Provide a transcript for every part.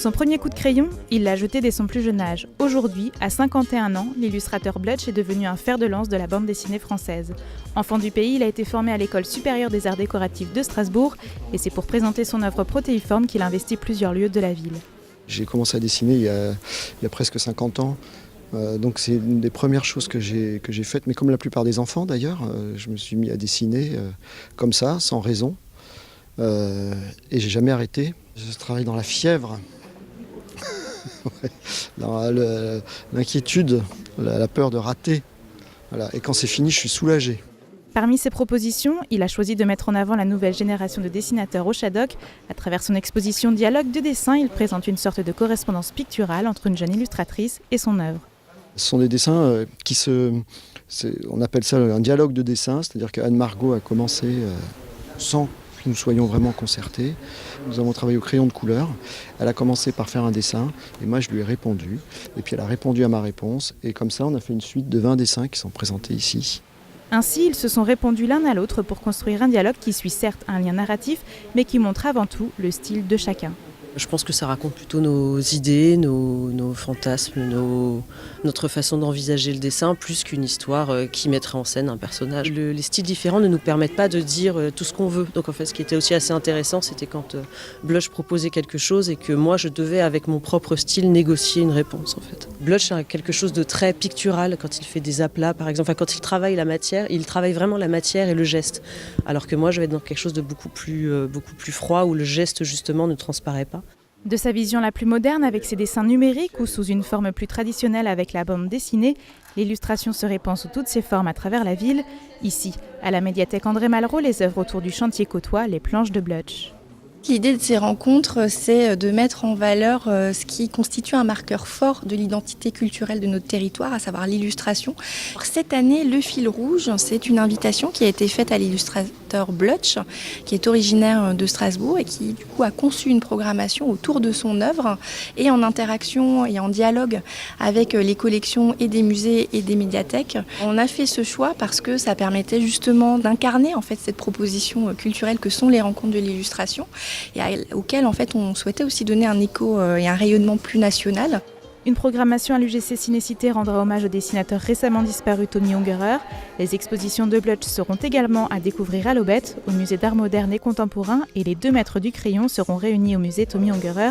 Son premier coup de crayon, il l'a jeté dès son plus jeune âge. Aujourd'hui, à 51 ans, l'illustrateur Blutch est devenu un fer de lance de la bande dessinée française. Enfant du pays, il a été formé à l'École supérieure des arts décoratifs de Strasbourg et c'est pour présenter son œuvre protéiforme qu'il investit plusieurs lieux de la ville. J'ai commencé à dessiner il y a presque 50 ans. Donc c'est une des premières choses que j'ai faites, mais comme la plupart des enfants d'ailleurs, je me suis mis à dessiner comme ça, sans raison, et j'ai jamais arrêté. Je travaille dans la fièvre, dans l'inquiétude, la peur de rater. Voilà. Et quand c'est fini, je suis soulagé. Parmi ses propositions, il a choisi de mettre en avant la nouvelle génération de dessinateurs au Shadok. À travers son exposition Dialogue de dessin, il présente une sorte de correspondance picturale entre une jeune illustratrice et son œuvre. Ce sont des dessins on appelle ça un dialogue de dessin, c'est-à-dire qu'Anne Margot a commencé sans que nous soyons vraiment concertés. Nous avons travaillé au crayon de couleur. Elle a commencé par faire un dessin et moi je lui ai répondu. Et puis elle a répondu à ma réponse et comme ça on a fait une suite de 20 dessins qui sont présentés ici. Ainsi, ils se sont répondus l'un à l'autre pour construire un dialogue qui suit certes un lien narratif, mais qui montre avant tout le style de chacun. Je pense que ça raconte plutôt nos idées, nos fantasmes, notre façon d'envisager le dessin, plus qu'une histoire qui mettrait en scène un personnage. Les styles différents ne nous permettent pas de dire tout ce qu'on veut. Donc en fait, ce qui était aussi assez intéressant, c'était quand Blutch proposait quelque chose et que moi, je devais, avec mon propre style, négocier une réponse. En fait. Blutch a quelque chose de très pictural quand il fait des aplats, par exemple. Enfin, quand il travaille la matière, il travaille vraiment la matière et le geste. Alors que moi, je vais être dans quelque chose de beaucoup plus froid, où le geste, justement, ne transparaît pas. De sa vision la plus moderne avec ses dessins numériques ou sous une forme plus traditionnelle avec la bande dessinée, l'illustration se répand sous toutes ses formes à travers la ville. Ici, à la médiathèque André Malraux, les œuvres autour du chantier côtoient les planches de Blutch. L'idée de ces rencontres, c'est de mettre en valeur ce qui constitue un marqueur fort de l'identité culturelle de notre territoire, à savoir l'illustration. Cette année, le fil rouge, c'est une invitation qui a été faite à l'illustrateur Blutch, qui est originaire de Strasbourg et qui du coup a conçu une programmation autour de son œuvre et en interaction et en dialogue avec les collections et des musées et des médiathèques. On a fait ce choix parce que ça permettait justement d'incarner en fait cette proposition culturelle que sont les rencontres de l'illustration, et auquel en fait on souhaitait aussi donner un écho et un rayonnement plus national. Une programmation à l'UGC Ciné-Cité rendra hommage au dessinateur récemment disparu Tommy Ungerer. Les expositions de Blutch seront également à découvrir à l'Aubette, au musée d'art moderne et contemporain, et les 2 maîtres du crayon seront réunis au musée Tommy Ungerer.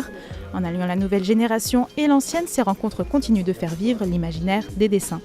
En alliant la nouvelle génération et l'ancienne, ces rencontres continuent de faire vivre l'imaginaire des dessins.